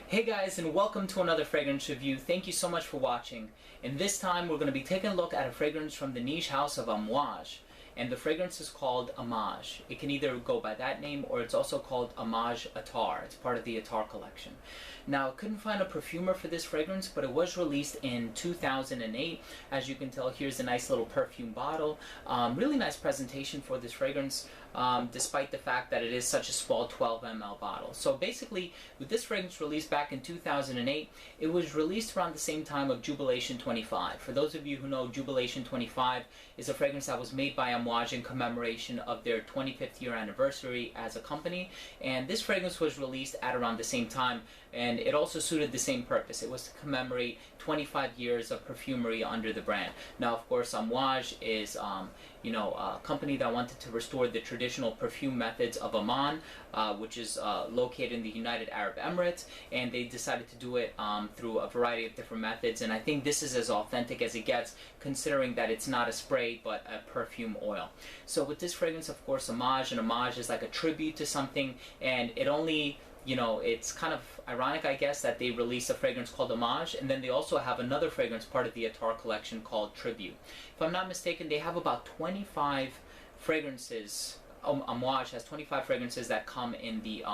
Hey guys, and welcome to another fragrance review. Thank you so much for watching. And this time we're going to be taking a look at a fragrance from the niche house of Amouage. And the fragrance is called Homage. It can either go by that name or it's also called Homage Attar. It's part of the Attar collection. Now, I couldn't find a perfumer for this fragrance, but it was released in 2008. As you can tell, here's a nice little perfume bottle. Really nice presentation for this fragrance, despite the fact that it is such a small 12 ml bottle. So basically, with this fragrance released back in 2008, it was released around the same time of Jubilation 25. For those of you who know, Jubilation 25 is a fragrance that was made by Amouage in commemoration of their 25th year anniversary as a company. And this fragrance was released at around the same time, and it also suited the same purpose. It was to commemorate 25 years of perfumery under the brand. Now, of course, Amouage is a company that wanted to restore the traditional perfume methods of Oman, which is located in the United Arab Emirates, and they decided to do it through a variety of different methods. And I think this is as authentic as it gets, considering that it's not a spray but a perfume oil. So with this fragrance, of course, Homage is like a tribute to something, and it only, it's kind of ironic, I guess, that they released a fragrance called Homage, and then they also have another fragrance part of the Attar collection called Tribute. If I'm not mistaken, they have about 25 fragrances. Amouage has 25 fragrances that come in the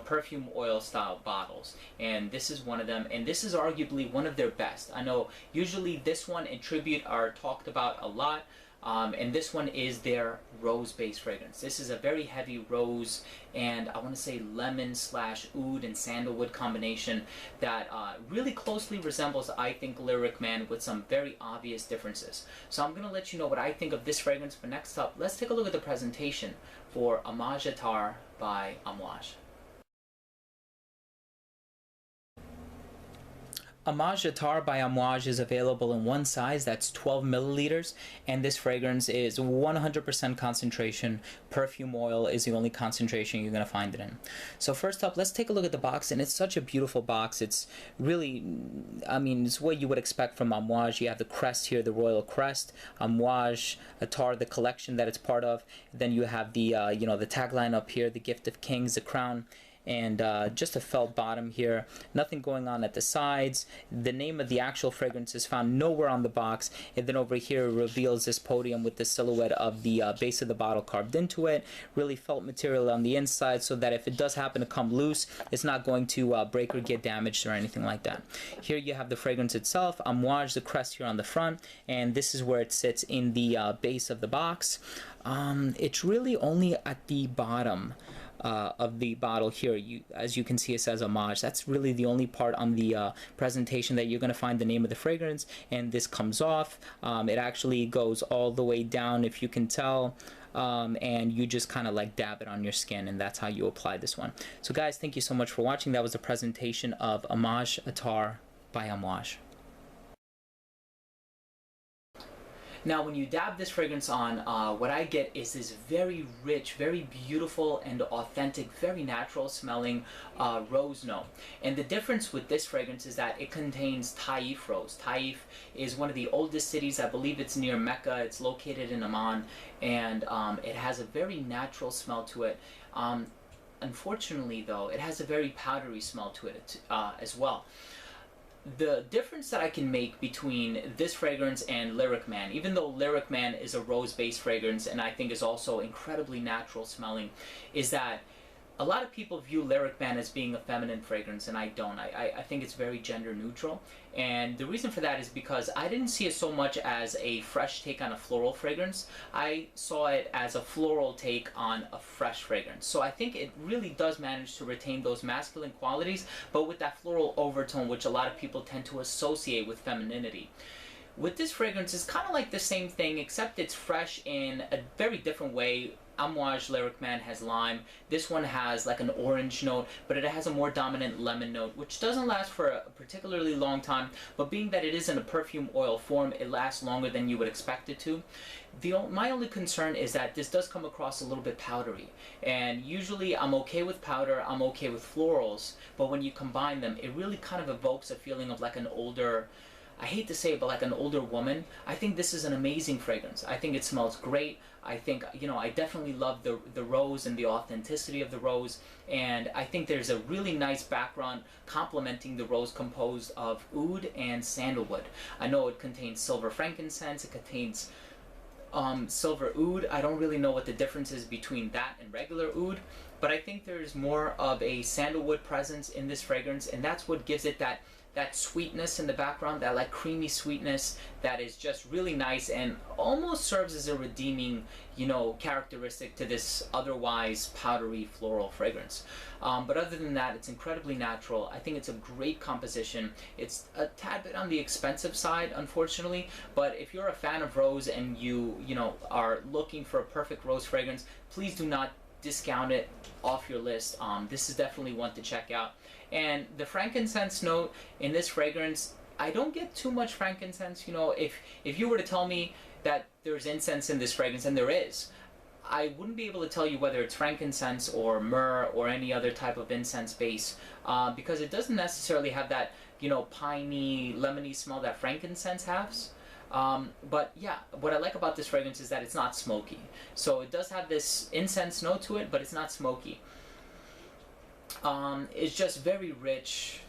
perfume oil style bottles, and this is one of them, and this is arguably one of their best. I know usually this one and Tribute are talked about a lot, and this one is their rose-based fragrance. This is a very heavy rose and I want to say lemon / oud and sandalwood combination that really closely resembles, I think, Lyric Man, with some very obvious differences. So I'm going to let you know what I think of this fragrance, but next up, let's take a look at the presentation for Homage Attar by Amouage. Homage Attar by Amouage is available in one size, that's 12 milliliters, and this fragrance is 100% concentration. Perfume oil is the only concentration you're going to find it in. So first up, let's take a look at the box, and it's such a beautiful box. It's really, it's what you would expect from Amouage. You have the crest here, the royal crest, Amouage Attar, the collection that it's part of. Then you have the, the tagline up here, the gift of kings, the crown, and just a felt bottom here. Nothing going on at the sides. The name of the actual fragrance is found nowhere on the box, and then over here it reveals this podium with the silhouette of the base of the bottle carved into it. Really felt material on the inside, so that if it does happen to come loose, it's not going to break or get damaged or anything like that. Here you have the fragrance itself, Amouage, the crest here on the front, and this is where it sits in the base of the box. It's really only at the bottom of the bottle here. As you can see, it says Homage. That's really the only part on the presentation that you're going to find the name of the fragrance, and this comes off. It actually goes all the way down, if you can tell, and you just kind of like dab it on your skin, and that's how you apply this one. So guys, thank you so much for watching. That was a presentation of Homage Attar by Amouage. Now, when you dab this fragrance on, what I get is this very rich, very beautiful and authentic, very natural smelling rose note. And the difference with this fragrance is that it contains Taif rose. Taif is one of the oldest cities. I believe it's near Mecca. It's located in Oman, and it has a very natural smell to it. Unfortunately, though, it has a very powdery smell to it as well. The difference that I can make between this fragrance and Lyric Man, even though Lyric Man is a rose-based fragrance and I think is also incredibly natural smelling, is that a lot of people view Lyric Man as being a feminine fragrance, and I don't. I think it's very gender neutral, and the reason for that is because I didn't see it so much as a fresh take on a floral fragrance. I saw it as a floral take on a fresh fragrance. So I think it really does manage to retain those masculine qualities, but with that floral overtone which a lot of people tend to associate with femininity. With this fragrance, it's kind of like the same thing, except it's fresh in a very different way. Amouage Lyric Man has lime. This one has like an orange note, but it has a more dominant lemon note, which doesn't last for a particularly long time, but being that it is in a perfume oil form, it lasts longer than you would expect it to. My only concern is that this does come across a little bit powdery, and usually I'm okay with powder, I'm okay with florals, but when you combine them, it really kind of evokes a feeling of like an older I hate to say it, but like an older woman. I think this is an amazing fragrance. I think it smells great. I think, you know, I definitely love the rose and the authenticity of the rose, and I think there's a really nice background complementing the rose composed of oud and sandalwood. I know it contains silver frankincense, it contains silver oud. I don't really know what the difference is between that and regular oud, but I think there's more of a sandalwood presence in this fragrance, and that's what gives it that sweetness in the background, that like creamy sweetness that is just really nice and almost serves as a redeeming, you know, characteristic to this otherwise powdery floral fragrance. But other than that, it's incredibly natural. I think it's a great composition. It's a tad bit on the expensive side, unfortunately, but if you're a fan of rose and you know, are looking for a perfect rose fragrance, please do not discount it off your list. This is definitely one to check out. And the frankincense note in this fragrance, I don't get too much frankincense. You know, if you were to tell me that there's incense in this fragrance, and there is, I wouldn't be able to tell you whether it's frankincense or myrrh or any other type of incense base, because it doesn't necessarily have that, you know, piney, lemony smell that frankincense has. But yeah, what I like about this fragrance is that it's not smoky. So it does have this incense note to it, but it's not smoky. It's just very rich,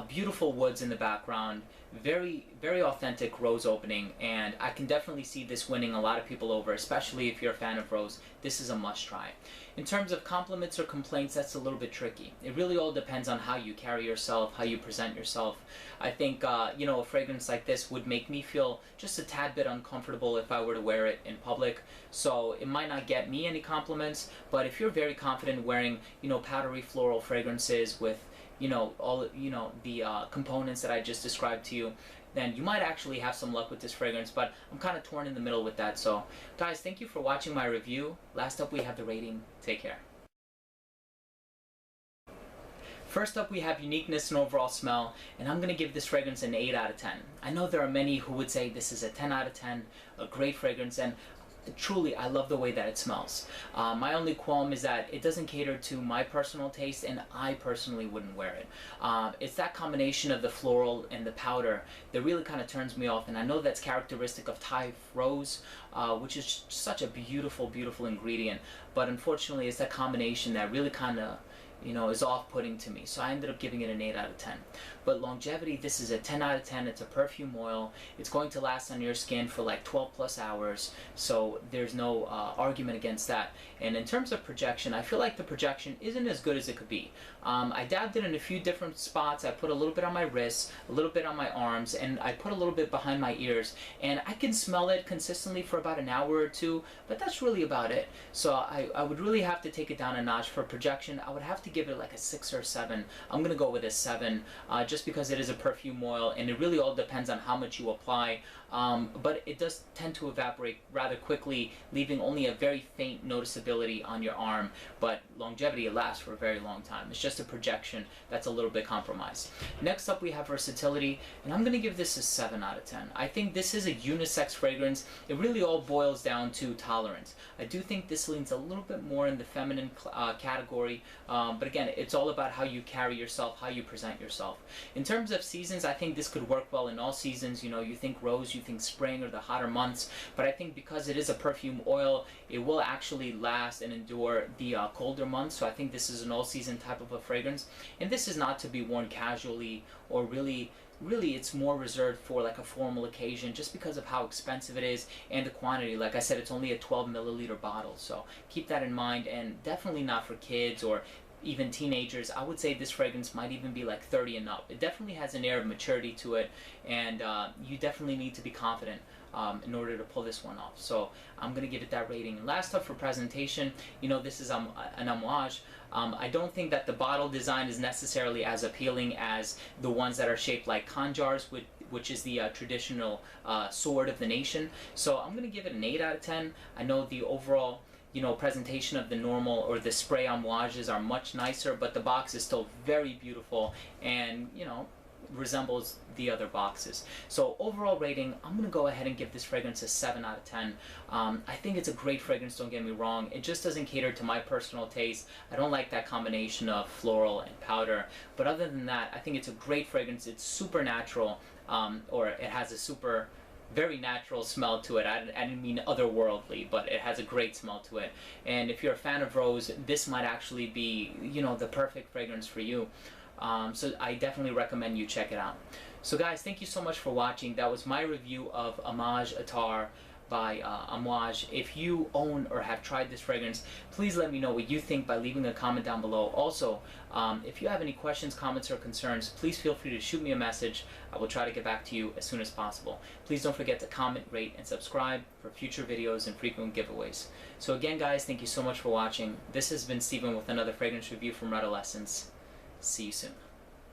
beautiful woods in the background, very, very authentic rose opening, and I can definitely see this winning a lot of people over, especially if you're a fan of rose. This is a must try. In terms of compliments or complaints, that's a little bit tricky. It really all depends on how you carry yourself, how you present yourself. I think, you know, a fragrance like this would make me feel just a tad bit uncomfortable if I were to wear it in public. So it might not get me any compliments, but if you're very confident wearing, you know, powdery floral fragrances with, you know, all, you know, the components that I just described to you, then you might actually have some luck with this fragrance, but I'm kind of torn in the middle with that. So guys, thank you for watching my review. Last up we have the rating. Take care. First up we have uniqueness and overall smell, and I'm going to give this fragrance an 8 out of 10. I know there are many who would say this is a 10 out of 10, a great fragrance, and truly, I love the way that it smells. My only qualm is that it doesn't cater to my personal taste, and I personally wouldn't wear it. It's that combination of the floral and the powder that really kind of turns me off, and I know that's characteristic of Thai rose, which is such a beautiful, beautiful ingredient, but unfortunately it's that combination that really kind of, you know, is off-putting to me. So I ended up giving it an 8 out of 10. But longevity, this is a 10 out of 10. It's a perfume oil. It's going to last on your skin for like 12 plus hours. So there's no argument against that. And in terms of projection, I feel like the projection isn't as good as it could be. I dabbed it in a few different spots. I put a little bit on my wrists, a little bit on my arms, and I put a little bit behind my ears. And I can smell it consistently for about an hour or two, but that's really about it. So I would really have to take it down a notch for projection. I would have to give it like a 6 or 7. I'm going to go with a 7, just because it is a perfume oil, and it really all depends on how much you apply. But it does tend to evaporate rather quickly, leaving only a very faint noticeability on your arm. But longevity, it lasts for a very long time. It's just a projection that's a little bit compromised. Next up we have versatility, and I'm going to give this a 7 out of 10. I think this is a unisex fragrance. It really all boils down to tolerance. I do think this leans a little bit more in the feminine category, but again, it's all about how you carry yourself, how you present yourself. In terms of seasons, I think this could work well in all seasons. You know, you think rose, you think spring or the hotter months, but I think because it is a perfume oil, it will actually last and endure the colder months. So I think this is an all-season type of a fragrance, and this is not to be worn casually or really it's more reserved for like a formal occasion, just because of how expensive it is and the quantity. Like I said, it's only a 12 milliliter bottle, so keep that in mind, and definitely not for kids or even teenagers. I would say this fragrance might even be like 30 and up. It definitely has an air of maturity to it, and you definitely need to be confident in order to pull this one off. So I'm going to give it that rating. And last up for presentation, you know, this is an Amouage. I don't think that the bottle design is necessarily as appealing as the ones that are shaped like khanjars, which is the traditional sword of the nation. So I'm going to give it an 8 out of 10. I know the overall, you know, presentation of the normal or the spray Amouages are much nicer, but the box is still very beautiful, and you know, resembles the other boxes. So overall rating, I'm gonna go ahead and give this fragrance a 7 out of 10. I think it's a great fragrance, don't get me wrong. It just doesn't cater to my personal taste. I don't like that combination of floral and powder, but other than that, I think it's a great fragrance. It's super natural, or it has a super very natural smell to it. I didn't mean otherworldly, but it has a great smell to it. And if you're a fan of rose, this might actually be, you know, the perfect fragrance for you. So I definitely recommend you check it out. So guys, thank you so much for watching. That was my review of Homage Attar by Amouage. If you own or have tried this fragrance, please let me know what you think by leaving a comment down below. Also, if you have any questions, comments, or concerns, please feel free to shoot me a message. I will try to get back to you as soon as possible. Please don't forget to comment, rate, and subscribe for future videos and frequent giveaways. So again guys, thank you so much for watching. This has been Steven with another fragrance review from Red Essence. See you soon.